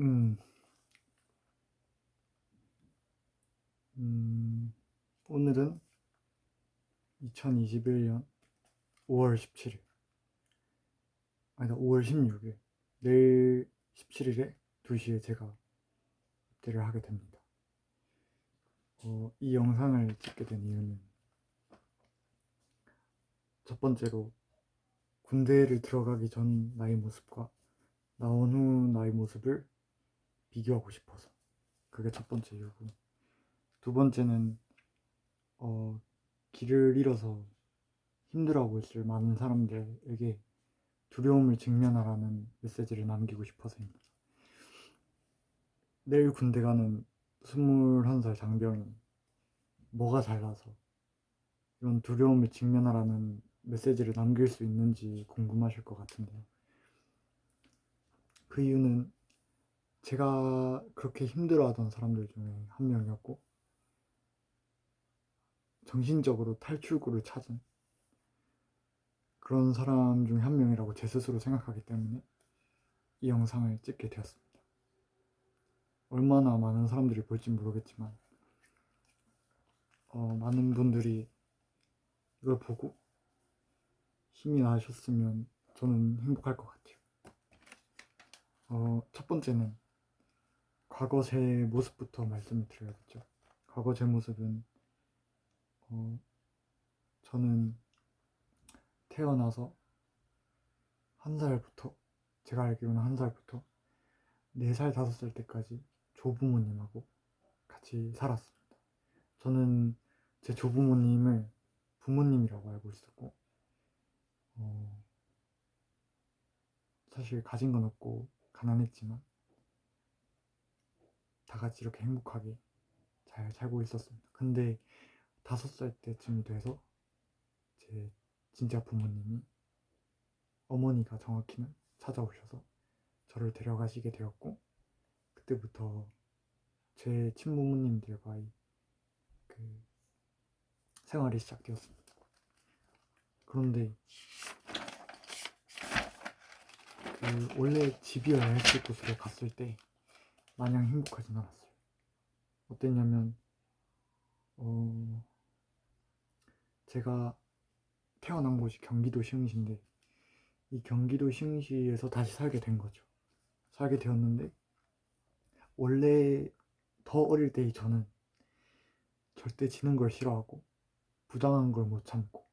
음, 오늘은 2021년 5월 17일, 아니다, 5월 16일, 내일 17일에 2시에 제가 입대를 하게 됩니다. 이 영상을 찍게 된 이유는 첫 번째로 군대를 들어가기 전 나의 모습과 나온 후 나의 모습을 비교하고 싶어서, 그게 첫 번째 이유고, 두 번째는 길을 잃어서 힘들어하고 있을 많은 사람들에게 두려움을 직면하라는 메시지를 남기고 싶어서입니다. 내일 군대 가는 21살 장병이 뭐가 달라서 이런 두려움을 직면하라는 메시지를 남길 수 있는지 궁금하실 것 같은데요. 그 이유는 제가 그렇게 힘들어하던 사람들 중에 한 명이었고, 정신적으로 탈출구를 찾은 그런 사람 중에 한 명이라고 제 스스로 생각하기 때문에 이 영상을 찍게 되었습니다. 얼마나 많은 사람들이 볼지 모르겠지만 많은 분들이 이걸 보고 힘이 나셨으면 저는 행복할 것 같아요. 첫 번째는 과거 제 모습부터 말씀을 드려야겠죠. 과거 제 모습은 어, 저는 태어나서 한 살부터, 제가 알기로는 한 살부터 4살, 5살 때까지 조부모님하고 같이 살았습니다. 저는 제 조부모님을 부모님이라고 알고 있었고, 어, 사실 가진 건 없고 가난했지만 다 같이 이렇게 행복하게 잘 살고 있었습니다. 근데 5살 때쯤이 돼서 제 진짜 부모님이, 어머니가 정확히는 찾아오셔서 저를 데려가시게 되었고, 그때부터 제 친부모님들과의 그 생활이 시작되었습니다. 그런데 원래 집이어야 했을 곳으로 갔을 때 마냥 행복하진 않았어요. 어땠냐면 제가 태어난 곳이 경기도 시흥시인데, 이 경기도 시흥시에서 다시 살게 된 거죠. 살게 되었는데, 원래 더 어릴 때의 저는 절대 지는 걸 싫어하고 부당한 걸 못 참고,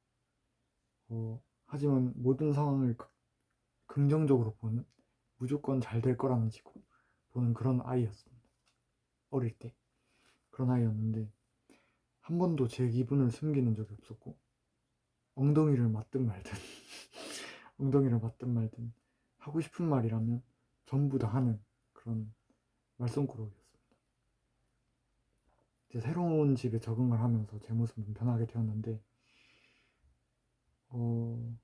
하지만 모든 상황을 긍정적으로 보는, 무조건 잘 될 거라는 식으로 보는 그런 아이였습니다. 어릴 때 그런 아이였는데, 한 번도 제 기분을 숨기는 적이 없었고, 엉덩이를 맞든 말든 엉덩이를 맞든 말든 하고 싶은 말이라면 전부 다 하는 그런 말썽꾸러기였습니다. 이제 새로운 집에 적응을 하면서 제 모습은 변하게 되었는데, 어,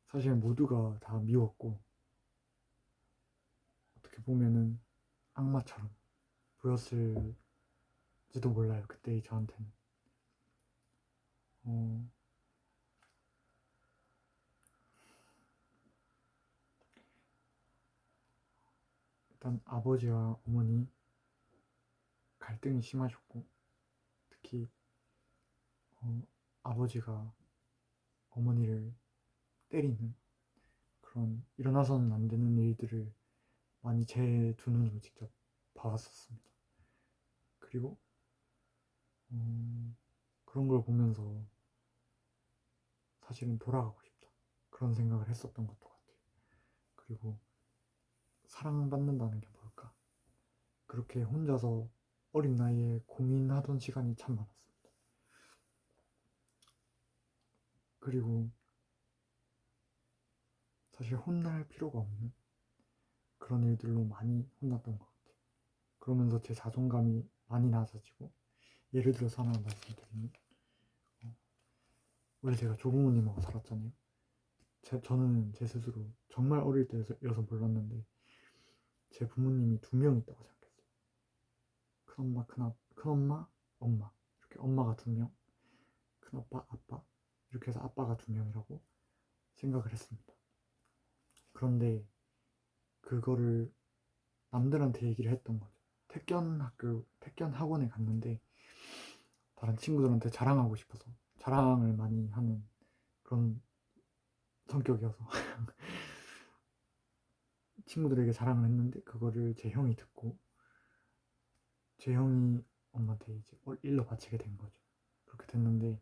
사실 모두가 다 미웠고, 어떻게 보면은 악마처럼 보였을지도 몰라요, 그때의 저한테는. 어, 일단 아버지와 어머니 갈등이 심하셨고, 특히 어, 아버지가 어머니를 때리는 그런 일어나서는 안 되는 일들을 많이 제 두 눈으로 직접 봐왔었습니다. 그리고 그런 걸 보면서 사실은 돌아가고 싶다, 그런 생각을 했었던 것도 같아요. 그리고 사랑받는다는 게 뭘까? 그렇게 혼자서 어린 나이에 고민하던 시간이 참 많았습니다. 그리고 사실 혼날 필요가 없는 그런 일들로 많이 혼났던 것 같아요. 그러면서 제 자존감이 많이 낮아지고, 예를 들어서 하나 말씀드리면, 원래 제가 조부모님하고 살았잖아요. 저는 제 스스로 정말 어릴 때여서 몰랐는데 제 부모님이 2명 있다고 생각했어요. 큰엄마, 큰엄마, 엄마, 이렇게 엄마가 2명, 큰아빠, 아빠, 이렇게 해서 아빠가 2명이라고 생각을 했습니다. 그런데 그거를 남들한테 얘기를 했던 거죠. 태견 학원에 갔는데 다른 친구들한테 자랑하고 싶어서 자랑을 많이 하는 그런 성격이어서 친구들에게 자랑을 했는데 그거를 제 형이 듣고 제 형이 엄마한테 이제 일러 바치게 된 거죠. 그렇게 됐는데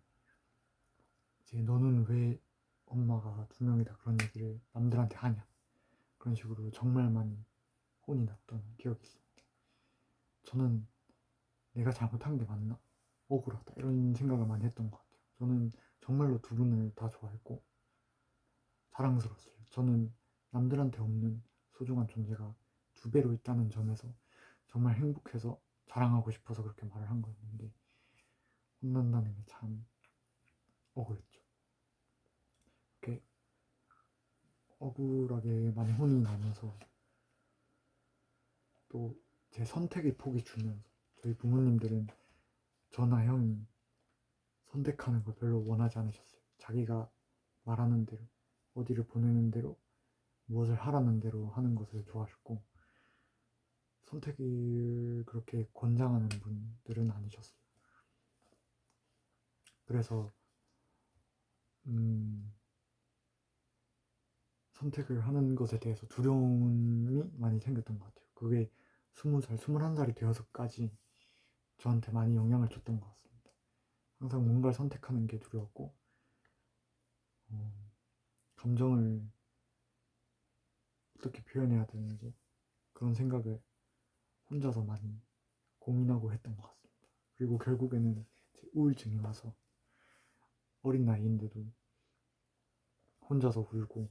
이제 너는 왜 엄마가 두 명이다 그런 얘기를 남들한테 하냐 그런 식으로 정말 많이 혼이 났던 기억이 있습니다. 저는 내가 잘못한 게 맞나? 억울하다 이런 생각을 많이 했던 것 같아요. 저는 정말로 두 분을 다 좋아했고 사랑스러웠어요. 저는 남들한테 없는 소중한 존재가 두 배로 있다는 점에서 정말 행복해서 자랑하고 싶어서 그렇게 말을 한 거였는데 혼난다는 게 참 억울했죠. 이렇게 억울하게 많이 혼이 나면서 또 제 선택의 폭이 줄면서 저희 부모님들은 저나 형이 선택하는 걸 별로 원하지 않으셨어요. 자기가 말하는 대로 어디를 보내는 대로 무엇을 하라는 대로 하는 것을 좋아하셨고 선택을 그렇게 권장하는 분들은 아니셨어요. 그래서 선택을 하는 것에 대해서 두려움이 많이 생겼던 것 같아요. 그게 20살, 21살이 되어서까지 저한테 많이 영향을 줬던 것 같습니다. 항상 뭔가를 선택하는 게 두려웠고 감정을 어떻게 표현해야 되는지 그런 생각을 혼자서 많이 고민하고 했던 것 같습니다. 그리고 결국에는 제 우울증이 와서 어린 나이인데도 혼자서 울고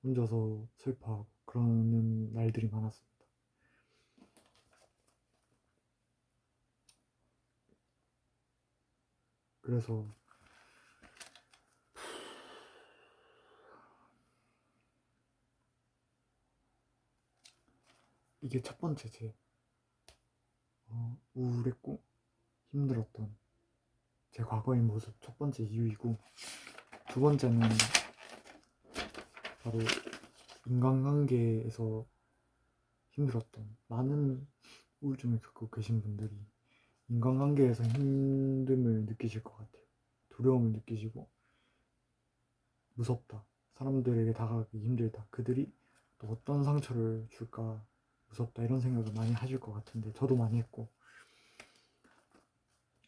혼자서 슬퍼하고 그러는 날들이 많았습니다. 그래서 이게 첫 번째 제 우울했고 힘들었던 제 과거의 모습 첫 번째 이유이고 두 번째는 바로 인간관계에서 힘들었던 많은 우울증을 겪고 계신 분들이 인간관계에서 힘듦을 느끼실 것 같아요. 두려움을 느끼시고 무섭다. 사람들에게 다가가기 힘들다. 그들이 또 어떤 상처를 줄까 무섭다. 이런 생각을 많이 하실 것 같은데 저도 많이 했고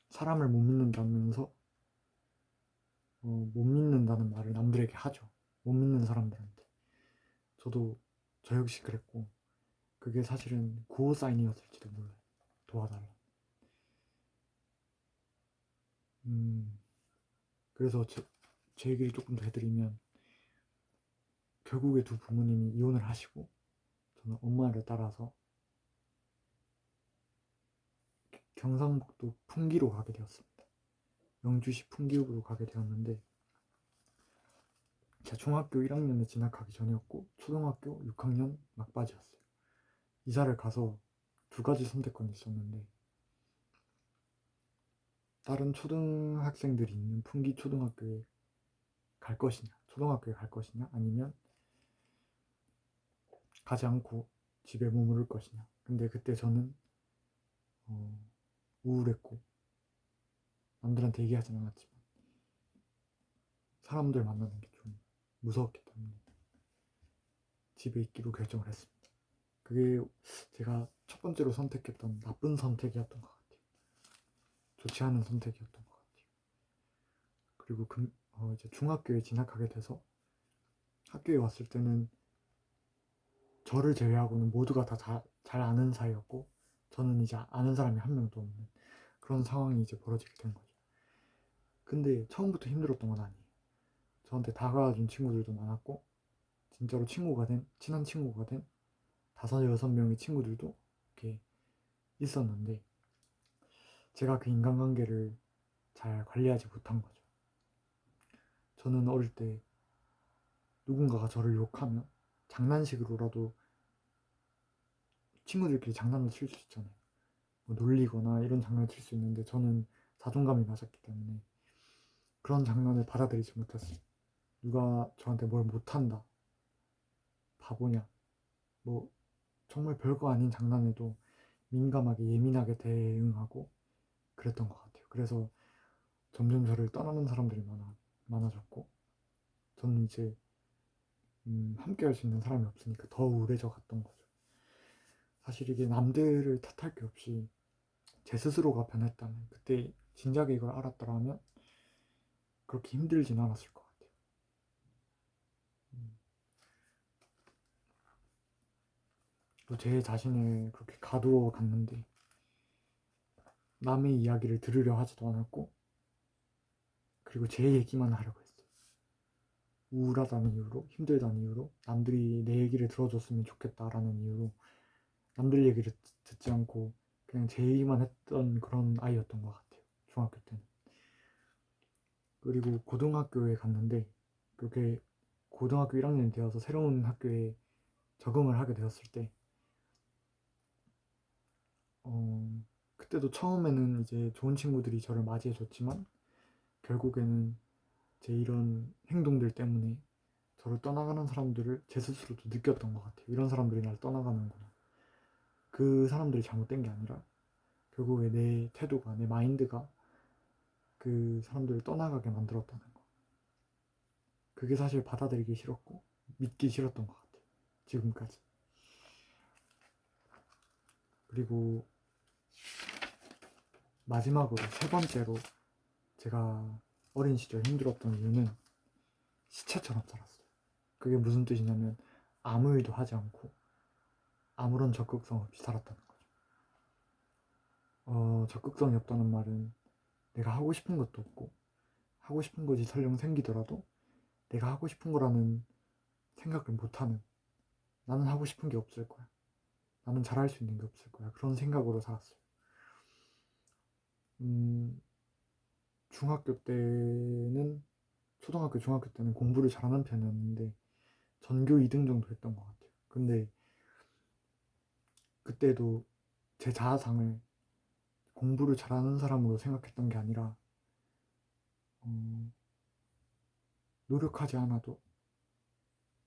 사람을 못 믿는다면서 못 믿는다는 말을 남들에게 하죠. 못 믿는 사람들한테. 저도 저 역시 그랬고 그게 사실은 구호 사인이었을지도 몰라요. 도와달라. 그래서 제 얘기를 조금 더 해드리면 결국에 두 부모님이 이혼을 하시고 저는 엄마를 따라서 경상북도 풍기로 가게 되었습니다. 영주시 풍기읍으로 가게 되었는데 제가 중학교 1학년에 진학하기 전이었고 초등학교 6학년 막바지였어요. 이사를 가서 두 가지 선택권이 있었는데 다른 초등학생들이 있는 풍기 초등학교에 갈 것이냐 초등학교에 갈 것이냐 아니면 가지 않고 집에 머무를 것이냐. 근데 그때 저는 우울했고 남들한테 얘기하진 않았지만 사람들 만나는 게 좀 무서웠기 때문에 집에 있기로 결정을 했습니다. 그게 제가 첫 번째로 선택했던 나쁜 선택이었던 것 같아요. 좋지 않은 선택이었던 것 같아요. 그리고 이제 중학교에 진학하게 돼서 학교에 왔을 때는 저를 제외하고는 모두가 다 잘 아는 사이였고 저는 이제 아는 사람이 한 명도 없는 그런 상황이 이제 벌어지게 된 거죠. 근데 처음부터 힘들었던 건 아니에요. 저한테 다가와준 친구들도 많았고 진짜로 친한 친구가 된 5-6명의 친구들도 이렇게 있었는데 제가 그 인간관계를 잘 관리하지 못한 거죠. 저는 어릴 때 누군가가 저를 욕하면 장난식으로라도 친구들끼리 장난을 칠 수 있잖아요. 뭐 놀리거나 이런 장난을 칠 수 있는데 저는 자존감이 낮았기 때문에 그런 장난을 받아들이지 못했어요. 누가 저한테 뭘 못한다 바보냐, 뭐 정말 별거 아닌 장난에도 민감하게 예민하게 대응하고 그랬던 것 같아요. 그래서 점점 저를 떠나는 사람들이 많아졌고, 저는 이제 함께 할 수 있는 사람이 없으니까 더 우울해져 갔던 거죠. 사실 이게 남들을 탓할 게 없이 제 스스로가 변했다면, 그때 진작에 이걸 알았더라면 그렇게 힘들진 않았을 것 같아요. 또 제 자신을 그렇게 가두어 갔는데 남의 이야기를 들으려 하지도 않았고, 그리고 제 얘기만 하려고 했어요. 우울하다는 이유로, 힘들다는 이유로, 남들이 내 얘기를 들어줬으면 좋겠다라는 이유로 남들 얘기를 듣지 않고 그냥 제 얘기만 했던 그런 아이였던 것 같아요, 중학교 때는. 그리고 고등학교에 갔는데, 그렇게 고등학교 1학년이 되어서 새로운 학교에 적응을 하게 되었을 때, 그때도 처음에는 이제 좋은 친구들이 저를 맞이해줬지만 결국에는 제 이런 행동들 때문에 저를 떠나가는 사람들을 제 스스로도 느꼈던 것 같아요. 이런 사람들이 날 떠나가는구나. 그 사람들이 잘못된 게 아니라 결국에 내 태도가, 내 마인드가 그 사람들을 떠나가게 만들었다는 거. 그게 사실 받아들이기 싫었고 믿기 싫었던 것 같아요, 지금까지. 그리고 마지막으로 세 번째로 제가 어린 시절 힘들었던 이유는 시체처럼 살았어요. 그게 무슨 뜻이냐면 아무 일도 하지 않고 아무런 적극성 없이 살았다는 거죠. 적극성이 없다는 말은 내가 하고 싶은 것도 없고, 하고 싶은 것이 설령 생기더라도 내가 하고 싶은 거라는 생각을 못하는, 나는 하고 싶은 게 없을 거야, 나는 잘할 수 있는 게 없을 거야, 그런 생각으로 살았어요. 중학교 때는, 초등학교, 중학교 때는 공부를 잘하는 편이었는데 전교 2등 정도 했던 것 같아요. 근데 그때도 제 자아상을 공부를 잘하는 사람으로 생각했던 게 아니라, 어, 노력하지 않아도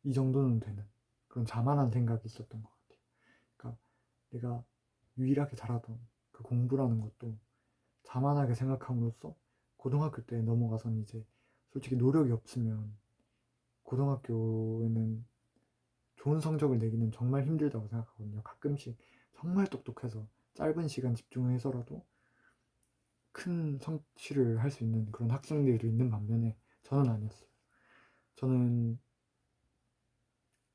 이 정도는 되는 그런 자만한 생각이 있었던 것 같아요. 그러니까 내가 유일하게 잘하던 그 공부라는 것도 자만하게 생각함으로써 고등학교 때 넘어가선 이제 솔직히 노력이 없으면 고등학교에는 좋은 성적을 내기는 정말 힘들다고 생각하거든요. 가끔씩 정말 똑똑해서 짧은 시간 집중해서라도 큰 성취를 할 수 있는 그런 학생들도 있는 반면에 저는 아니었어요. 저는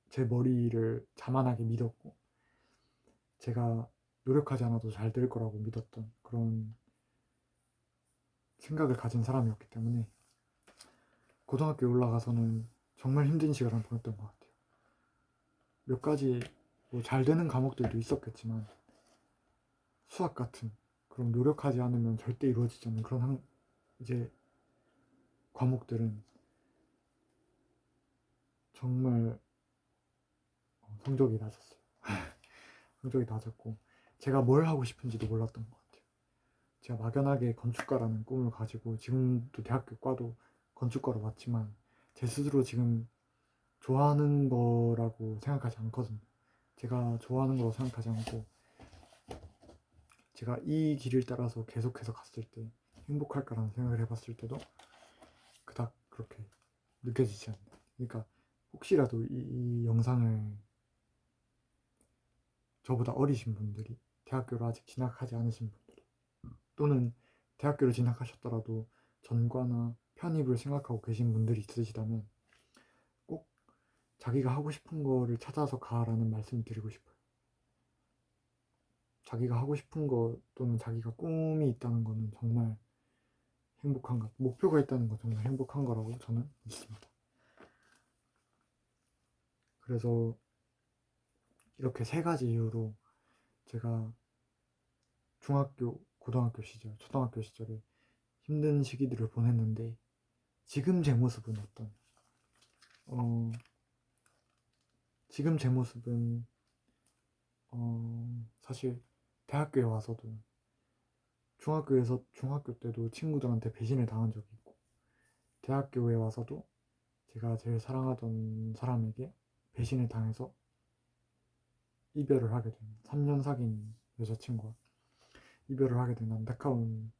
제 머리를 자만하게 믿었고 제가 노력하지 않아도 잘 될 거라고 믿었던 그런 생각을 가진 사람이었기 때문에 고등학교에 올라가서는 정말 힘든 시간을 보냈던 것 같아요. 몇 가지 뭐 잘 되는 과목들도 있었겠지만 수학 같은 그런 노력하지 않으면 절대 이루어지지 않는 그런 이제 과목들은 정말 성적이 낮았어요. 성적이 낮았고 제가 뭘 하고 싶은지도 몰랐던 것 같아요. 제가 막연하게 건축가라는 꿈을 가지고 지금도 대학교 과도 건축과로 왔지만 제 스스로 지금 좋아하는 거라고 생각하지 않거든요. 제가 좋아하는 거라고 생각하지 않고 제가 이 길을 따라서 계속해서 갔을 때 행복할까라는 생각을 해봤을 때도 그닥 그렇게 느껴지지 않는. 그러니까 혹시라도 이 영상을 저보다 어리신 분들이, 대학교를 아직 진학하지 않으신 분들이, 또는 대학교를 진학하셨더라도 전과나 편입을 생각하고 계신 분들이 있으시다면 꼭 자기가 하고 싶은 거를 찾아서 가라는 말씀을 드리고 싶어요. 자기가 하고 싶은 거 또는 자기가 꿈이 있다는 거는 정말 행복한 것, 목표가 있다는 건 정말 행복한 거라고 저는 믿습니다. 그래서 이렇게 세 가지 이유로 제가 중학교, 고등학교 시절, 초등학교 시절에 힘든 시기들을 보냈는데 지금 제 모습은 어, 지금 제 모습은 사실 대학교에 와서도 중학교 때도 친구들한테 배신을 당한 적이 있고 대학교에 와서도 제가 제일 사랑하던 사람에게 배신을 당해서 이별을 하게 된, 3년 사귄 여자친구와 이별을 하게 된 안타까운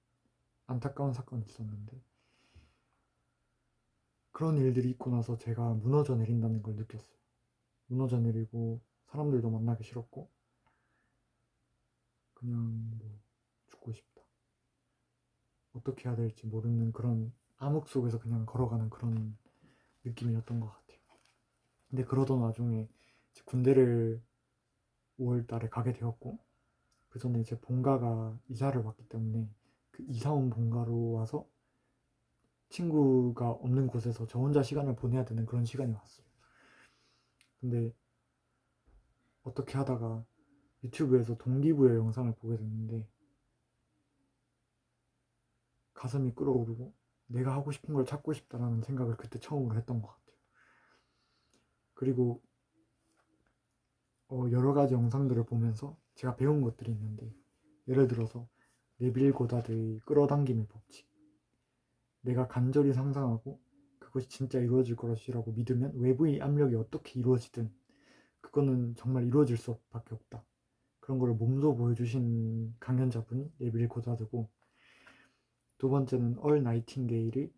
사건이 있었는데, 그런 일들이 있고 나서 제가 무너져 내린다는 걸 느꼈어요. 무너져 내리고 사람들도 만나기 싫었고 그냥 뭐 죽고 싶다, 어떻게 해야 될지 모르는 그런 암흑 속에서 그냥 걸어가는 그런 느낌이었던 것 같아요. 근데 그러던 와중에 이제 군대를 5월 달에 가게 되었고, 그 전에 제 본가가 이사를 왔기 때문에 그 이사 온 본가로 와서 친구가 없는 곳에서 저 혼자 시간을 보내야 되는 그런 시간이 왔어요. 근데 어떻게 하다가 유튜브에서 동기부여 영상을 보게 됐는데 가슴이 끓어오르고 내가 하고 싶은 걸 찾고 싶다라는 생각을 그때 처음으로 했던 것 같아요. 그리고 여러 가지 영상들을 보면서 제가 배운 것들이 있는데, 예를 들어서 네빌 고다드의 끌어당김의 법칙, 내가 간절히 상상하고 그것이 진짜 이루어질 것이라고 믿으면 외부의 압력이 어떻게 이루어지든 그거는 정말 이루어질 수밖에 없다. 그런 걸 몸소 보여주신 강연자분이 네빌 고다드고, 두 번째는 얼 나이팅게일이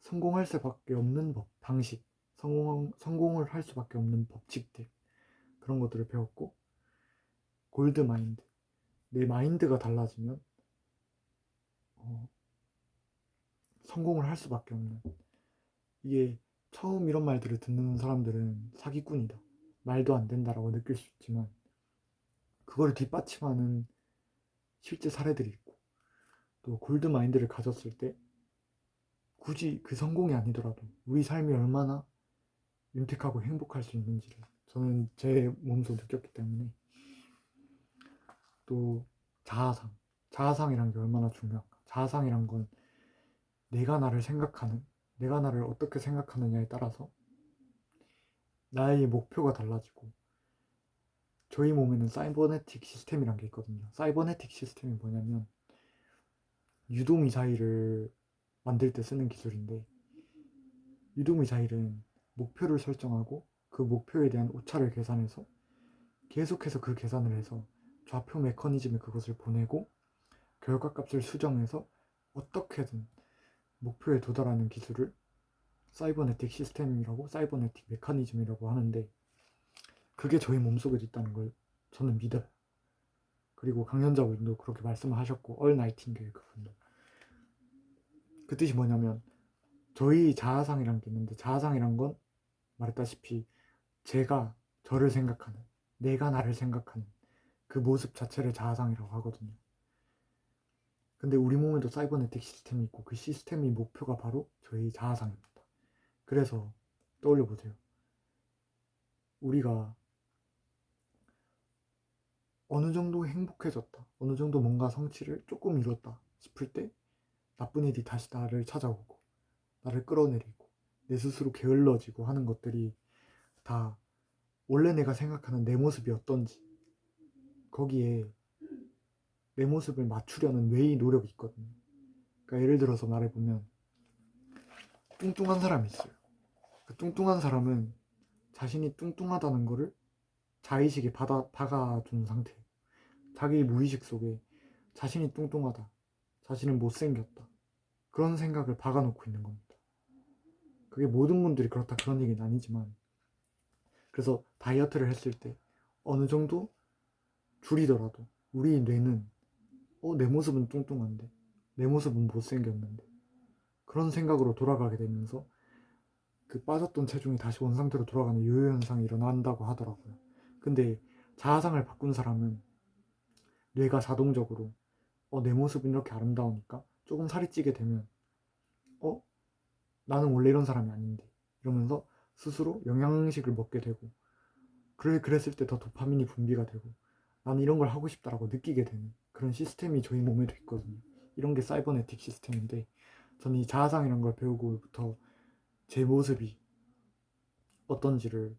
성공할 수밖에 없는 방식, 성공을 할 수밖에 없는 법칙들, 그런 것들을 배웠고, 골드 마인드, 내 마인드가 달라지면 성공을 할 수밖에 없는, 이게 처음 이런 말들을 듣는 사람들은 사기꾼이다, 말도 안 된다라고 느낄 수 있지만 그거를 뒷받침하는 실제 사례들이 있고, 또 골드 마인드를 가졌을 때 굳이 그 성공이 아니더라도 우리 삶이 얼마나 윤택하고 행복할 수 있는지를 저는 제 몸소 느꼈기 때문에, 또 자아상이란 게 얼마나 중요한가. 자아상이란 건 내가 나를 어떻게 생각하느냐에 따라서 나의 목표가 달라지고, 저희 몸에는 사이버네틱 시스템이란 게 있거든요. 사이버네틱 시스템이 뭐냐면 유도미사일을 만들 때 쓰는 기술인데, 유도미사일은 목표를 설정하고 그 목표에 대한 오차를 계산해서 계속해서 그 계산을 해서 좌표 메커니즘에 그것을 보내고 결과값을 수정해서 어떻게든 목표에 도달하는 기술을 사이버네틱 시스템이라고, 사이버네틱 메커니즘이라고 하는데, 그게 저희 몸속에 있다는 걸 저는 믿어요. 그리고 강연자분도 그렇게 말씀을 하셨고, 얼 나이팅게일 그분도. 그 뜻이 뭐냐면 저희 자아상이란 게 있는데, 자아상이란 건 말했다시피 제가 저를 생각하는, 내가 나를 생각하는 그 모습 자체를 자아상이라고 하거든요. 근데 우리 몸에도 사이버네틱 시스템이 있고 그 시스템의 목표가 바로 저희 자아상입니다. 그래서 떠올려 보세요. 우리가 어느 정도 행복해졌다, 어느 정도 뭔가 성취를 조금 이뤘다 싶을 때 나쁜 일이 다시 나를 찾아오고 나를 끌어내리고 내 스스로 게을러지고 하는 것들이 다 원래 내가 생각하는 내 모습이 어떤지, 거기에 내 모습을 맞추려는 뇌의 노력이 있거든요. 그러니까 예를 들어서 말해보면 뚱뚱한 사람이 있어요. 그 뚱뚱한 사람은 자신이 뚱뚱하다는 거를 자의식에 박아둔 상태예요. 자기 무의식 속에 자신이 뚱뚱하다, 자신은 못생겼다, 그런 생각을 박아놓고 있는 겁니다. 그게 모든 분들이 그렇다 그런 얘기는 아니지만, 그래서 다이어트를 했을 때 어느 정도 줄이더라도 우리 뇌는 내 모습은 뚱뚱한데, 내 모습은 못생겼는데, 그런 생각으로 돌아가게 되면서 그 빠졌던 체중이 다시 원상태로 돌아가는 요요 현상이 일어난다고 하더라고요. 근데 자아상을 바꾼 사람은 뇌가 자동적으로 내 모습은 이렇게 아름다우니까 조금 살이 찌게 되면 어? 나는 원래 이런 사람이 아닌데, 이러면서 스스로 영양식을 먹게 되고, 그랬을 때 더 도파민이 분비가 되고 나는 이런 걸 하고 싶다라고 느끼게 되는 그런 시스템이 저희 몸에도 있거든요. 이런 게 사이버네틱 시스템인데, 저는 이 자아상이라는 걸 배우고부터 제 모습이 어떤지를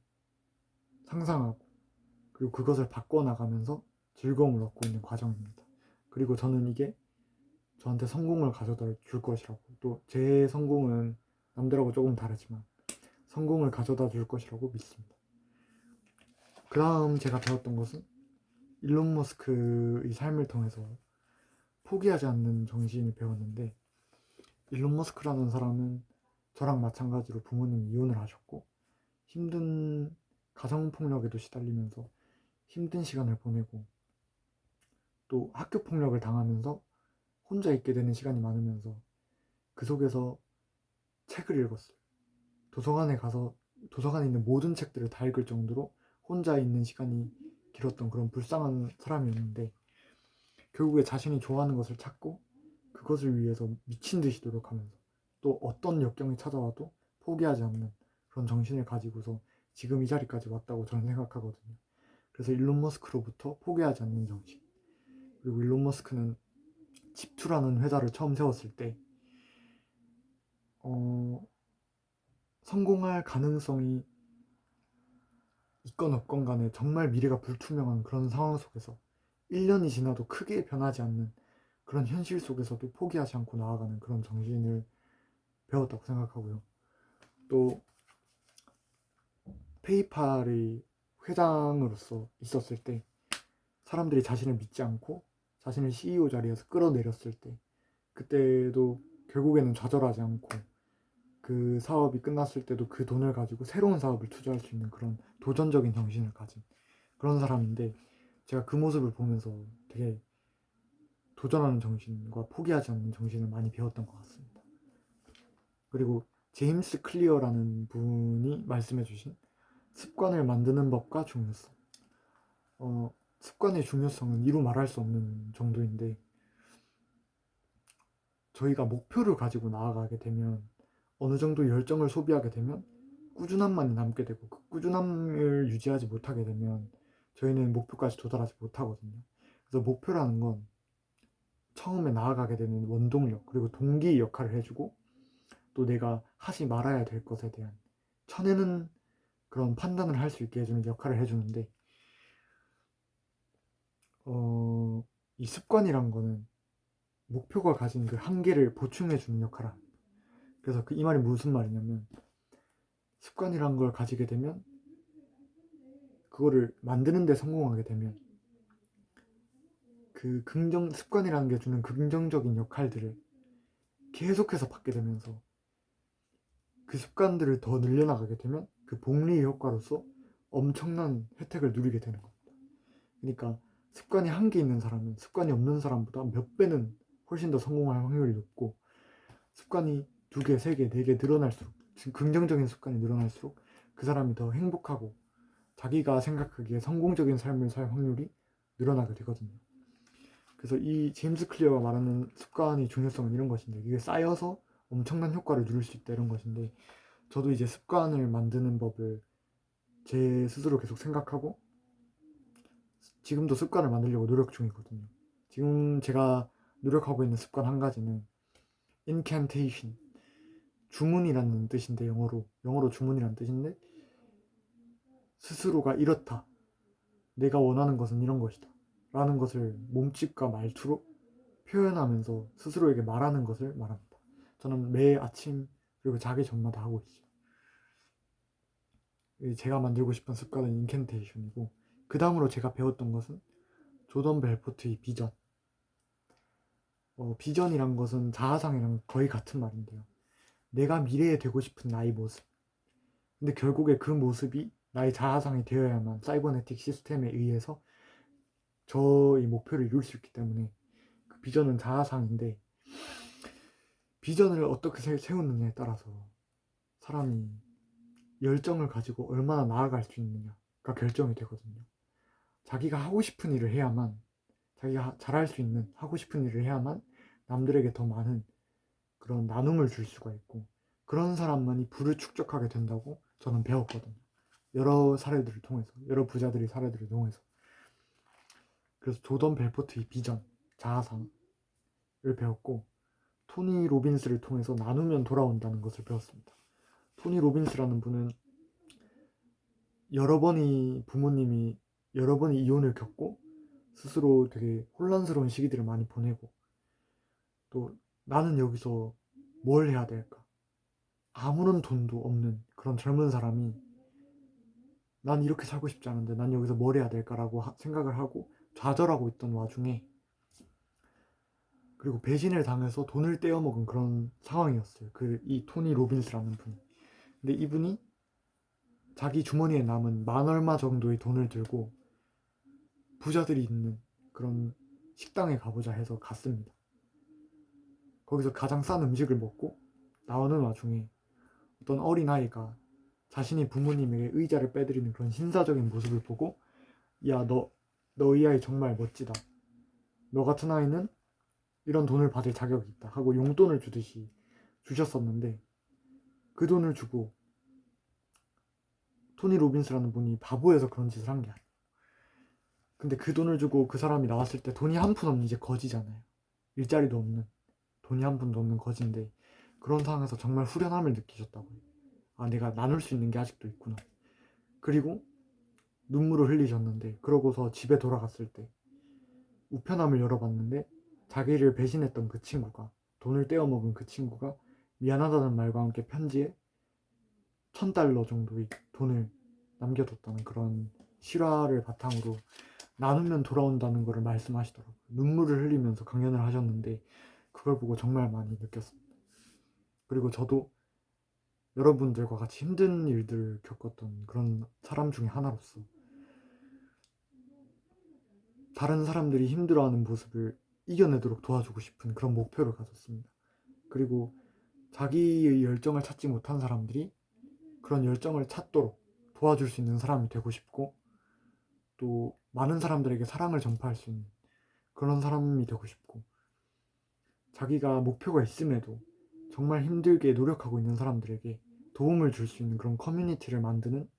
상상하고, 그리고 그것을 바꿔나가면서 즐거움을 얻고 있는 과정입니다. 그리고 저는 이게 저한테 성공을 가져다 줄 것이라고, 또 제 성공은 남들하고 조금 다르지만 성공을 가져다 줄 것이라고 믿습니다. 그 다음 제가 배웠던 것은 일론 머스크의 삶을 통해서 포기하지 않는 정신을 배웠는데, 일론 머스크라는 사람은 저랑 마찬가지로 부모님이 이혼을 하셨고 힘든 가정폭력에도 시달리면서 힘든 시간을 보내고 또 학교폭력을 당하면서 혼자 있게 되는 시간이 많으면서 그 속에서 책을 읽었어요. 도서관에 가서 도서관에 있는 모든 책들을 다 읽을 정도로 혼자 있는 시간이 길었던 그런 불쌍한 사람이었는데, 결국에 자신이 좋아하는 것을 찾고 그것을 위해서 미친 듯이 노력하면서 또 어떤 역경이 찾아와도 포기하지 않는 그런 정신을 가지고서 지금 이 자리까지 왔다고 저는 생각하거든요. 그래서 일론 머스크로부터 포기하지 않는 정신. 그리고 일론 머스크는 집투라는 회사를 처음 세웠을 때 성공할 가능성이 있건 없건 간에 정말 미래가 불투명한 그런 상황 속에서 1년이 지나도 크게 변하지 않는 그런 현실 속에서도 포기하지 않고 나아가는 그런 정신을 배웠다고 생각하고요. 또 페이팔의 회장으로서 있었을 때 사람들이 자신을 믿지 않고 자신을 CEO 자리에서 끌어내렸을 때, 그때도 결국에는 좌절하지 않고 그 사업이 끝났을 때도 그 돈을 가지고 새로운 사업을 투자할 수 있는 그런 도전적인 정신을 가진 그런 사람인데, 제가 그 모습을 보면서 되게 도전하는 정신과 포기하지 않는 정신을 많이 배웠던 것 같습니다. 그리고 제임스 클리어라는 분이 말씀해주신 습관을 만드는 법과 중요성. 습관의 중요성은 이루 말할 수 없는 정도인데, 저희가 목표를 가지고 나아가게 되면 어느 정도 열정을 소비하게 되면 꾸준함만이 남게 되고, 그 꾸준함을 유지하지 못하게 되면 저희는 목표까지 도달하지 못하거든요. 그래서 목표라는 건 처음에 나아가게 되는 원동력 그리고 동기 역할을 해주고, 또 내가 하지 말아야 될 것에 대한 쳐내는 그런 판단을 할 수 있게 해주는 역할을 해주는데, 이 습관이란 거는 목표가 가진 그 한계를 보충해주는 역할을 합니다. 그래서 이 말이 무슨 말이냐면, 습관이란 걸 가지게 되면 그거를 만드는 데 성공하게 되면 그 습관이라는 게 주는 긍정적인 역할들을 계속해서 받게 되면서 그 습관들을 더 늘려나가게 되면 그 복리의 효과로서 엄청난 혜택을 누리게 되는 겁니다. 그러니까 습관이 한 개 있는 사람은 습관이 없는 사람보다 몇 배는 훨씬 더 성공할 확률이 높고, 습관이 두 개, 세 개, 네 개 늘어날수록, 긍정적인 습관이 늘어날수록 그 사람이 더 행복하고 자기가 생각하기에 성공적인 삶을 살 확률이 늘어나게 되거든요. 그래서 이 제임스 클리어가 말하는 습관의 중요성은 이런 것인데, 이게 쌓여서 엄청난 효과를 누릴 수 있다 이런 것인데, 저도 이제 습관을 만드는 법을 제 스스로 계속 생각하고 지금도 습관을 만들려고 노력 중이거든요. 지금 제가 노력하고 있는 습관 한 가지는 incantation, 주문이라는 뜻인데, 영어로 주문이라는 뜻인데, 스스로가 이렇다, 내가 원하는 것은 이런 것이다 라는 것을 몸짓과 말투로 표현하면서 스스로에게 말하는 것을 말합니다. 저는 매 아침 그리고 자기 전마다 하고 있어요. 제가 만들고 싶은 습관은 인캔테이션이고, 그 다음으로 제가 배웠던 것은 조던 벨포트의 비전. 비전이란 것은 자아상이랑 거의 같은 말인데요. 내가 미래에 되고 싶은 나의 모습. 근데 결국에 그 모습이 나의 자아상이 되어야만 사이버네틱 시스템에 의해서 저의 목표를 이룰 수 있기 때문에, 그 비전은 자아상인데, 비전을 어떻게 세우느냐에 따라서 사람이 열정을 가지고 얼마나 나아갈 수 있느냐가 결정이 되거든요. 자기가 하고 싶은 일을 해야만, 자기가 잘할 수 있는 하고 싶은 일을 해야만 남들에게 더 많은 그런 나눔을 줄 수가 있고, 그런 사람만이 부를 축적하게 된다고 저는 배웠거든요. 여러 사례들을 통해서, 여러 부자들의 사례들을 통해서. 그래서 조던 벨포트의 비전, 자아상을 배웠고, 토니 로빈스를 통해서 나누면 돌아온다는 것을 배웠습니다. 토니 로빈스라는 분은 여러 번의 이혼을 겪고 스스로 되게 혼란스러운 시기들을 많이 보내고, 또 나는 여기서 뭘 해야 될까, 아무런 돈도 없는 그런 젊은 사람이 난 이렇게 살고 싶지 않은데 난 여기서 뭘 해야 될까라고 생각을 하고 좌절하고 있던 와중에, 그리고 배신을 당해서 돈을 떼어먹은 그런 상황이었어요. 이 토니 로빈스라는 분이. 근데 이분이 자기 주머니에 남은 만 얼마 정도의 돈을 들고 부자들이 있는 그런 식당에 가보자 해서 갔습니다. 거기서 가장 싼 음식을 먹고 나오는 와중에 어떤 어린아이가 자신이 부모님에게 의자를 빼드리는 그런 신사적인 모습을 보고, 야, 너 이 아이 정말 멋지다. 너 같은 아이는 이런 돈을 받을 자격이 있다 하고 용돈을 주듯이 주셨었는데, 그 돈을 주고 토니 로빈스라는 분이 바보여서 그런 짓을 한 게 아니에요. 근데 그 돈을 주고 그 사람이 나왔을 때 돈이 한 푼 없는 이제 거지잖아요. 일자리도 없는, 돈이 한 푼도 없는 거지인데, 그런 상황에서 정말 후련함을 느끼셨다고요. 아, 내가 나눌 수 있는 게 아직도 있구나. 그리고 눈물을 흘리셨는데, 그러고서 집에 돌아갔을 때 우편함을 열어봤는데 자기를 배신했던 그 친구가, 돈을 떼어먹은 그 친구가 미안하다는 말과 함께 편지에 $1,000 정도의 돈을 남겨뒀다는 그런 실화를 바탕으로 나누면 돌아온다는 것을 말씀하시더라고요. 눈물을 흘리면서 강연을 하셨는데 그걸 보고 정말 많이 느꼈습니다. 그리고 저도 여러분들과 같이 힘든 일들을 겪었던 그런 사람 중에 하나로서 다른 사람들이 힘들어하는 모습을 이겨내도록 도와주고 싶은 그런 목표를 가졌습니다. 그리고 자기의 열정을 찾지 못한 사람들이 그런 열정을 찾도록 도와줄 수 있는 사람이 되고 싶고, 또 많은 사람들에게 사랑을 전파할 수 있는 그런 사람이 되고 싶고, 자기가 목표가 있음에도 정말 힘들게 노력하고 있는 사람들에게 도움을 줄 수 있는 그런 커뮤니티를 만드는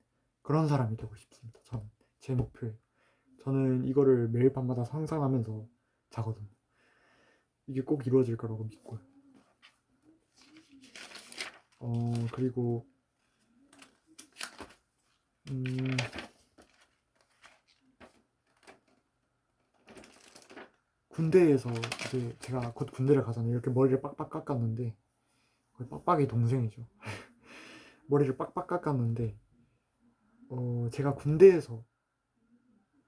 그런 사람이 되고 싶습니다. 저는 제 목표예요. 저는 이거를 매일 밤마다 상상하면서 자거든요. 이게 꼭 이루어질 거라고 믿고요. 그리고 군대에서 이제 제가 곧 군대를 가잖아요. 이렇게 머리를 빡빡 깎았는데, 거의 빡빡이 동생이죠. 머리를 빡빡 깎았는데, 제가 군대에서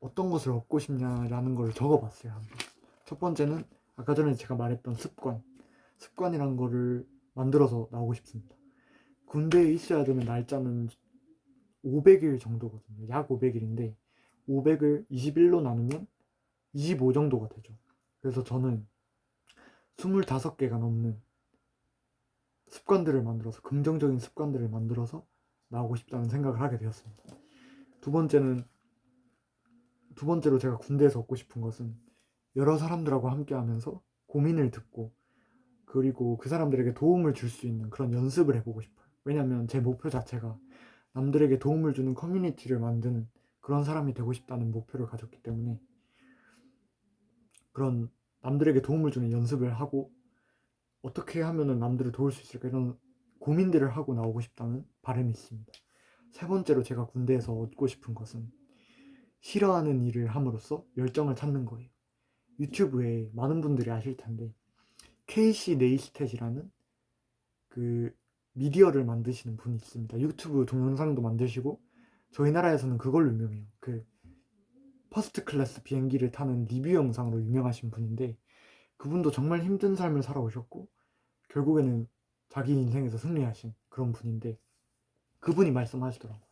어떤 것을 얻고 싶냐라는 걸 적어봤어요. 한번. 첫 번째는 아까 전에 제가 말했던 습관이란 거를 만들어서 나오고 싶습니다. 군대에 있어야 되는 날짜는 500일 정도거든요. 약 500일인데 500을 21로 나누면 25 정도가 되죠. 그래서 저는 25개가 넘는 습관들을 만들어서, 긍정적인 습관들을 만들어서 나오고 싶다는 생각을 하게 되었습니다. 두 번째로 제가 군대에서 얻고 싶은 것은 여러 사람들하고 함께 하면서 고민을 듣고, 그리고 그 사람들에게 도움을 줄 수 있는 그런 연습을 해보고 싶어요. 왜냐면 제 목표 자체가 남들에게 도움을 주는 커뮤니티를 만드는 그런 사람이 되고 싶다는 목표를 가졌기 때문에, 그런 남들에게 도움을 주는 연습을 하고 어떻게 하면은 남들을 도울 수 있을까, 이런 고민들을 하고 나오고 싶다는 바람이 있습니다. 세 번째로 제가 군대에서 얻고 싶은 것은 싫어하는 일을 함으로써 열정을 찾는 거예요. 유튜브에 많은 분들이 아실 텐데 케이시 네이스텟이라는 그 미디어를 만드시는 분이 있습니다. 유튜브 동영상도 만드시고 저희 나라에서는 그걸로 유명해요. 그 퍼스트 클래스 비행기를 타는 리뷰 영상으로 유명하신 분인데, 그분도 정말 힘든 삶을 살아오셨고 결국에는 자기 인생에서 승리하신 그런 분인데, 그분이 말씀하시더라고요.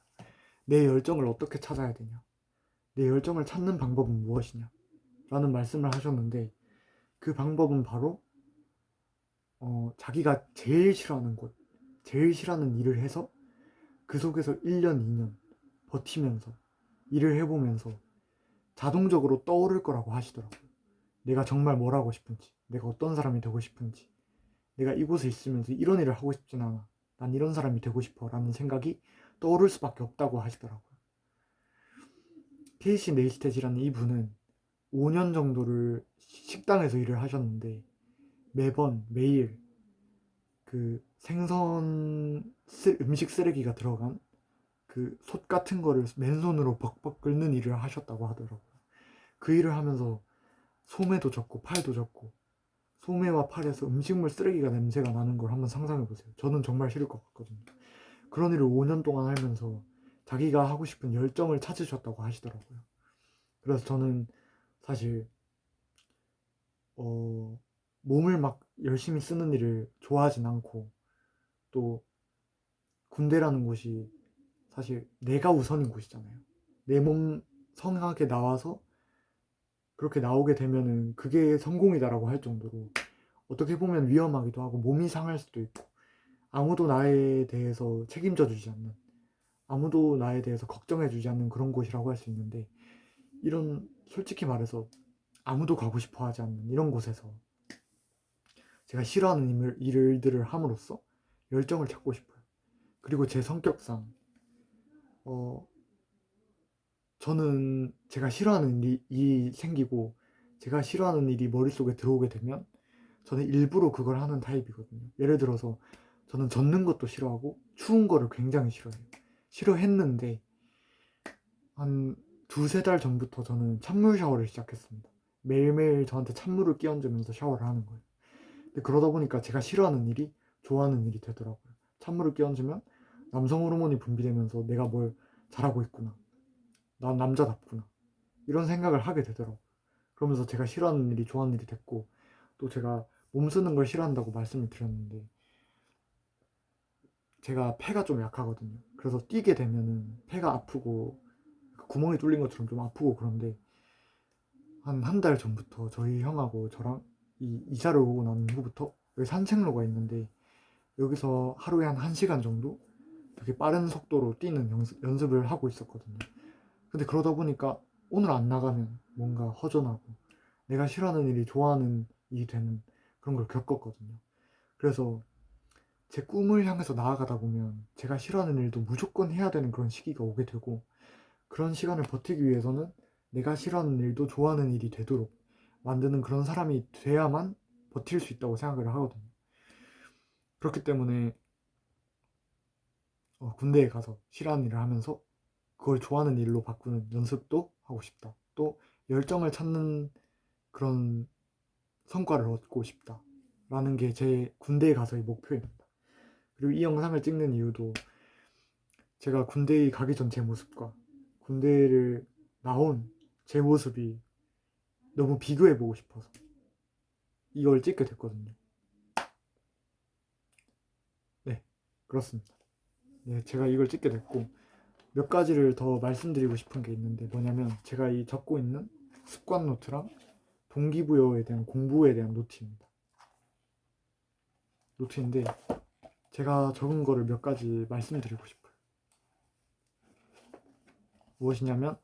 내 열정을 어떻게 찾아야 되냐, 내 열정을 찾는 방법은 무엇이냐 라는 말씀을 하셨는데, 그 방법은 바로 자기가 제일 싫어하는 곳, 제일 싫어하는 일을 해서 그 속에서 1년, 2년 버티면서 일을 해보면서 자동적으로 떠오를 거라고 하시더라고요. 내가 정말 뭘 하고 싶은지, 내가 어떤 사람이 되고 싶은지, 내가 이곳에 있으면서 이런 일을 하고 싶진 않아, 난 이런 사람이 되고 싶어 라는 생각이 떠오를 수밖에 없다고 하시더라고요. 케이시 네이스텟이라는 이분은 5년 정도를 식당에서 일을 하셨는데 매일 그 음식 쓰레기가 들어간 그 솥 같은 거를 맨손으로 벅벅 끓는 일을 하셨다고 하더라고요. 그 일을 하면서 소매도 젖고 팔도 젖고, 소매와 팔에서 음식물 쓰레기가 냄새가 나는 걸 한번 상상해 보세요. 저는 정말 싫을 것 같거든요. 그런 일을 5년 동안 하면서 자기가 하고 싶은 열정을 찾으셨다고 하시더라고요. 그래서 저는 사실 몸을 막 열심히 쓰는 일을 좋아하진 않고, 또 군대라는 곳이 사실 내가 우선인 곳이잖아요. 내 몸 성하게 나와서 그렇게 나오게 되면은 그게 성공이다라고 할 정도로 어떻게 보면 위험하기도 하고 몸이 상할 수도 있고, 아무도 나에 대해서 책임져 주지 않는, 아무도 나에 대해서 걱정해 주지 않는 그런 곳이라고 할 수 있는데, 이런 솔직히 말해서 아무도 가고 싶어 하지 않는 이런 곳에서 제가 싫어하는 일들을 함으로써 열정을 찾고 싶어요. 그리고 제 성격상 어 저는 제가 싫어하는 일이 생기고 제가 싫어하는 일이 머릿속에 들어오게 되면 저는 일부러 그걸 하는 타입이거든요. 예를 들어서 저는 젖는 것도 싫어하고 추운 거를 굉장히 싫어해요. 싫어했는데 한 두세 달 전부터 저는 찬물 샤워를 시작했습니다. 매일매일 저한테 찬물을 끼얹으면서 샤워를 하는 거예요. 근데 그러다 보니까 제가 싫어하는 일이 좋아하는 일이 되더라고요. 찬물을 끼얹으면 남성 호르몬이 분비되면서 내가 뭘 잘하고 있구나, 난 남자답구나, 이런 생각을 하게 되더라고요. 그러면서 제가 싫어하는 일이 좋아하는 일이 됐고, 또 제가 몸 쓰는 걸 싫어한다고 말씀을 드렸는데 제가 폐가 좀 약하거든요. 그래서 뛰게 되면은 폐가 아프고 구멍이 뚫린 것처럼 좀 아프고, 그런데 한 달 전부터 저희 형하고 저랑 이사를 오고 난 후부터 여기 산책로가 있는데 여기서 하루에 한 1시간 정도 되게 빠른 속도로 뛰는 연습을 하고 있었거든요. 근데 그러다 보니까 오늘 안 나가면 뭔가 허전하고 내가 싫어하는 일이 좋아하는 일이 되는 그런 걸 겪었거든요. 그래서 제 꿈을 향해서 나아가다 보면 제가 싫어하는 일도 무조건 해야 되는 그런 시기가 오게 되고, 그런 시간을 버티기 위해서는 내가 싫어하는 일도 좋아하는 일이 되도록 만드는 그런 사람이 돼야만 버틸 수 있다고 생각을 하거든요. 그렇기 때문에 군대에 가서 싫어하는 일을 하면서 그걸 좋아하는 일로 바꾸는 연습도 하고 싶다. 또 열정을 찾는 그런 성과를 얻고 싶다. 라는 게 제 군대에 가서의 목표입니다. 그리고 이 영상을 찍는 이유도 제가 군대에 가기 전 제 모습과 군대를 나온 제 모습이 너무 비교해보고 싶어서 이걸 찍게 됐거든요. 네, 그렇습니다. 네, 제가 이걸 찍게 됐고, 몇 가지를 더 말씀드리고 싶은 게 있는데 뭐냐면, 제가 이 적고 있는 습관 노트랑 동기부여에 대한 공부에 대한 노트인데 제가 적은 거를 몇 가지 말씀드리고 싶어요. 무엇이냐면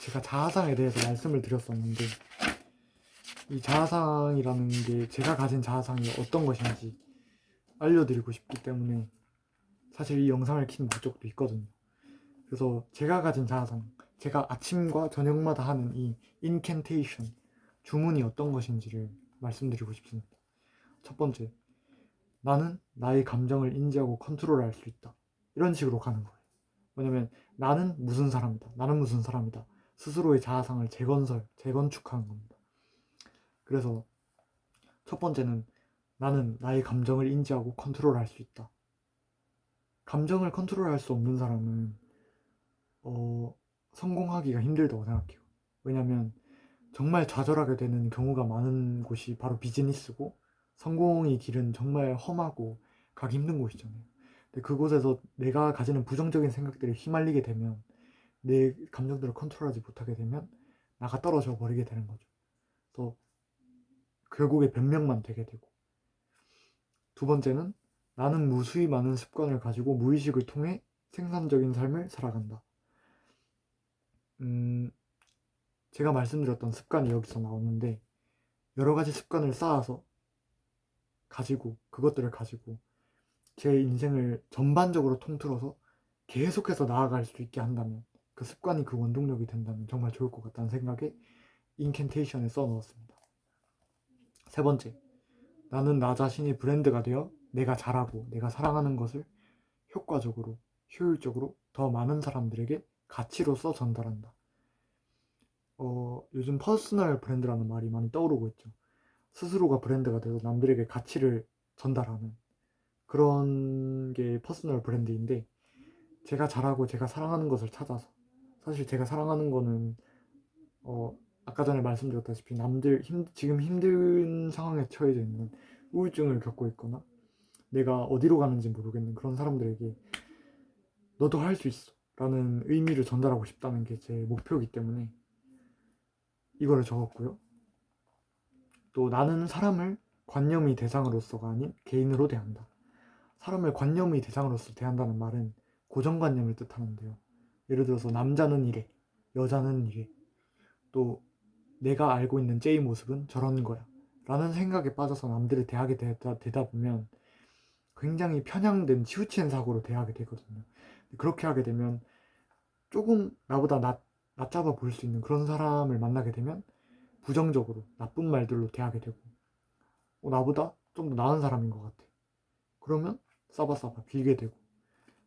제가 자아상에 대해서 말씀을 드렸었는데, 이 자아상이라는 게 제가 가진 자아상이 어떤 것인지 알려드리고 싶기 때문에 사실 이 영상을 킨 목적도 있거든요. 그래서 제가 가진 자아상, 제가 아침과 저녁마다 하는 이 인캔테이션, 주문이 어떤 것인지를 말씀드리고 싶습니다. 첫 번째, 나는 나의 감정을 인지하고 컨트롤할 수 있다. 이런 식으로 가는 거예요. 왜냐면 나는 무슨 사람이다, 나는 무슨 사람이다, 스스로의 자아상을 재건축하는 겁니다. 그래서 첫 번째는 나는 나의 감정을 인지하고 컨트롤할 수 있다. 감정을 컨트롤할 수 없는 사람은 성공하기가 힘들다고 생각해요. 왜냐면 정말 좌절하게 되는 경우가 많은 곳이 바로 비즈니스고, 성공의 길은 정말 험하고 가기 힘든 곳이잖아요. 근데 그곳에서 내가 가지는 부정적인 생각들에 휘말리게 되면, 내 감정들을 컨트롤하지 못하게 되면 나가 떨어져 버리게 되는 거죠. 그래서 결국에 변명만 되게 되고, 두 번째는 나는 무수히 많은 습관을 가지고 무의식을 통해 생산적인 삶을 살아간다. 제가 말씀드렸던 습관이 여기서 나오는데, 여러 가지 습관을 쌓아서 그것들을 가지고 제 인생을 전반적으로 통틀어서 계속해서 나아갈 수 있게 한다면, 그 습관이 그 원동력이 된다면 정말 좋을 것 같다는 생각에 인캔테이션에 써넣었습니다. 세 번째, 나는 나 자신이 브랜드가 되어 내가 잘하고 내가 사랑하는 것을 효과적으로, 효율적으로 더 많은 사람들에게 가치로서 전달한다. 요즘 퍼스널 브랜드라는 말이 많이 떠오르고 있죠. 스스로가 브랜드가 되어 남들에게 가치를 전달하는 그런 게 퍼스널 브랜드인데, 제가 잘하고 제가 사랑하는 것을 찾아서, 사실 제가 사랑하는 거는 아까 전에 말씀드렸다시피 남들 지금 힘든 상황에 처해져 있는, 우울증을 겪고 있거나 내가 어디로 가는지 모르겠는 그런 사람들에게 너도 할 수 있어 라는 의미를 전달하고 싶다는 게 제 목표이기 때문에 이거를 적었고요. 또 나는 사람을 관념의 대상으로서가 아닌 개인으로 대한다. 사람을 관념의 대상으로서 대한다는 말은 고정관념을 뜻하는데요. 예를 들어서 남자는 이래, 여자는 이래, 또 내가 알고 있는 제이 모습은 저런 거야 라는 생각에 빠져서 남들을 대하게 되다 보면 굉장히 편향된 치우치는 사고로 대하게 되거든요. 그렇게 하게 되면 조금 나보다 낮잡아 볼 수 있는 그런 사람을 만나게 되면 부정적으로 나쁜 말들로 대하게 되고, 나보다 좀 더 나은 사람인 것 같아, 그러면 싸바싸바 빌게 되고,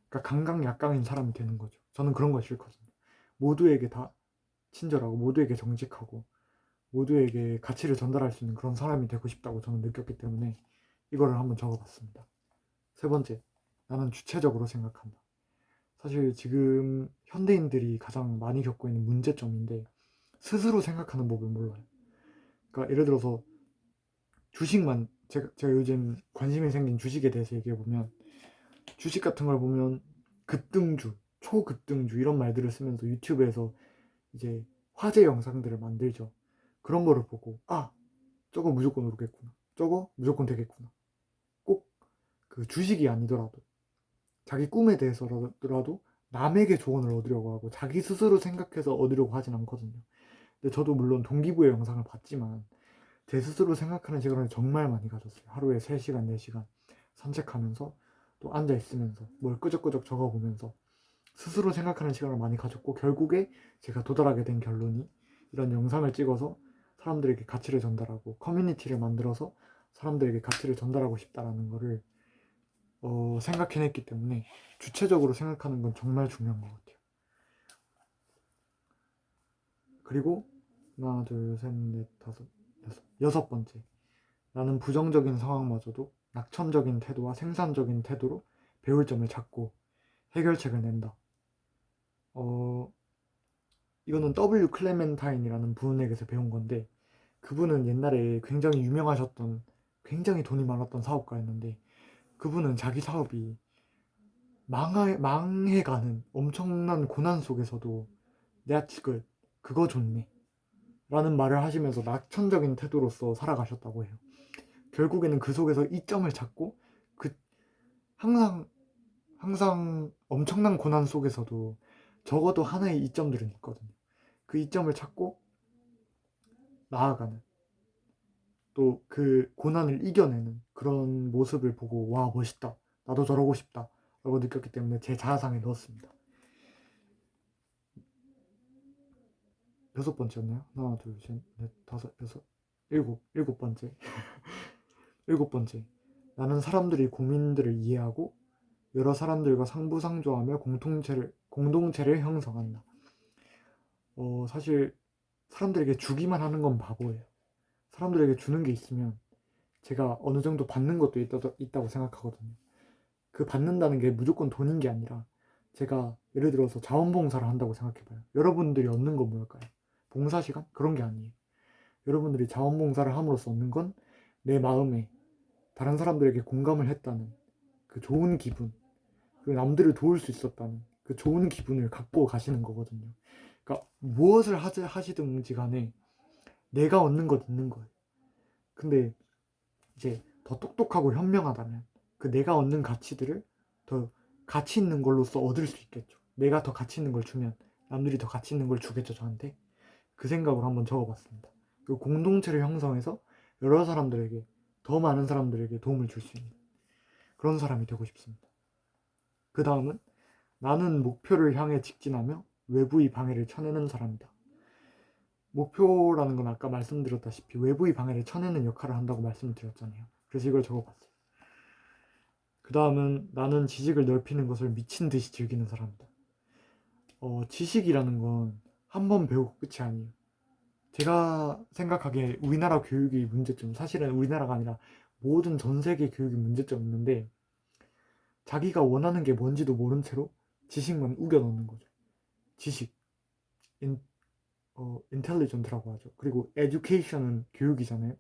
그러니까 강강약강인 사람이 되는 거죠. 저는 그런 거 싫거든요. 모두에게 다 친절하고 모두에게 정직하고 모두에게 가치를 전달할 수 있는 그런 사람이 되고 싶다고 저는 느꼈기 때문에 이거를 한번 적어봤습니다. 세 번째, 나는 주체적으로 생각한다. 사실 지금 현대인들이 가장 많이 겪고 있는 문제점인데, 스스로 생각하는 법을 몰라요. 그러니까 예를 들어서 주식만, 제가 요즘 관심이 생긴 주식에 대해서 얘기해보면, 주식 같은 걸 보면 급등주, 초급등주 이런 말들을 쓰면서 유튜브에서 이제 화제 영상들을 만들죠. 그런 거를 보고 저거 무조건 오르겠구나, 저거 무조건 되겠구나, 꼭 그 주식이 아니더라도 자기 꿈에 대해서라도 남에게 조언을 얻으려고 하고 자기 스스로 생각해서 얻으려고 하진 않거든요. 근데 저도 물론 동기부여 영상을 봤지만 제 스스로 생각하는 시간을 정말 많이 가졌어요. 하루에 3시간, 4시간 산책하면서 또 앉아있으면서 뭘 끄적끄적 적어보면서 스스로 생각하는 시간을 많이 가졌고, 결국에 제가 도달하게 된 결론이 이런 영상을 찍어서 사람들에게 가치를 전달하고 커뮤니티를 만들어서 사람들에게 가치를 전달하고 싶다라는 거를 생각해냈기 때문에 주체적으로 생각하는 건 정말 중요한 것 같아요. 그리고 하나, 둘, 셋, 넷, 다섯, 여섯 번째, 나는 부정적인 상황마저도 낙천적인 태도와 생산적인 태도로 배울 점을 찾고 해결책을 낸다. 이거는 W 클레멘타인이라는 분에게서 배운 건데, 그분은 옛날에 굉장히 유명하셨던, 굉장히 돈이 많았던 사업가였는데, 그분은 자기 사업이 망해가는 엄청난 고난 속에서도 That's good, 그거 좋네 라는 말을 하시면서 낙천적인 태도로서 살아가셨다고 해요. 결국에는 그 속에서 이점을 찾고, 그 항상 엄청난 고난 속에서도 적어도 하나의 이점들은 있거든요. 그 이점을 찾고 나아가는, 또 그 고난을 이겨내는 그런 모습을 보고 와, 멋있다, 나도 저러고 싶다 라고 느꼈기 때문에 제 자아상에 넣었습니다. 여섯 번째였나요? 하나, 둘, 셋, 넷, 다섯, 여섯, 일곱 번째. 일곱 번째, 나는 사람들이 고민들을 이해하고 여러 사람들과 상부상조하며 공동체를 형성한다. 사실 사람들에게 주기만 하는 건 바보예요. 사람들에게 주는 게 있으면 제가 어느 정도 받는 것도 있다고 생각하거든요. 그 받는다는 게 무조건 돈인 게 아니라, 제가 예를 들어서 자원봉사를 한다고 생각해봐요. 여러분들이 얻는 건 뭘까요? 봉사시간? 그런 게 아니에요. 여러분들이 자원봉사를 함으로써 얻는 건 내 마음에 다른 사람들에게 공감을 했다는 그 좋은 기분, 그 남들을 도울 수 있었다는 그 좋은 기분을 갖고 가시는 거거든요. 그러니까 무엇을 하시든지 간에 내가 얻는 것 있는 거예요. 근데 이제 더 똑똑하고 현명하다면 그 내가 얻는 가치들을 더 가치 있는 걸로써 얻을 수 있겠죠. 내가 더 가치 있는 걸 주면 남들이 더 가치 있는 걸 주겠죠, 저한테. 그 생각으로 한번 적어봤습니다. 그 공동체를 형성해서 여러 사람들에게, 더 많은 사람들에게 도움을 줄 수 있는 그런 사람이 되고 싶습니다. 그 다음은, 나는 목표를 향해 직진하며 외부의 방해를 쳐내는 사람이다. 목표라는 건 아까 말씀드렸다시피 외부의 방해를 쳐내는 역할을 한다고 말씀을 드렸잖아요. 그래서 이걸 적어봤어요. 그 다음은, 나는 지식을 넓히는 것을 미친 듯이 즐기는 사람이다. 지식이라는 건 한 번 배우고 끝이 아니에요. 제가 생각하기에 우리나라 교육의 문제점, 사실은 우리나라가 아니라 모든 전 세계 교육이 문제점이 있는데 자기가 원하는 게 뭔지도 모른 채로 지식만 우겨 넣는 거죠. 지식, intelligent라고 하죠. 그리고 education은 교육이잖아요.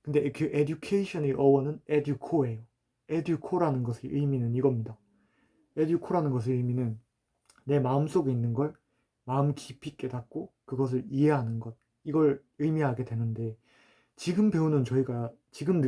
근데 그 education의 어원은 educo예요. educo라는 것의 의미는 이겁니다. educo라는 것의 의미는 내 마음속에 있는 걸 마음 깊이 깨닫고 그것을 이해하는 것, 이걸 의미하게 되는데 지금 배우는 저희가 지금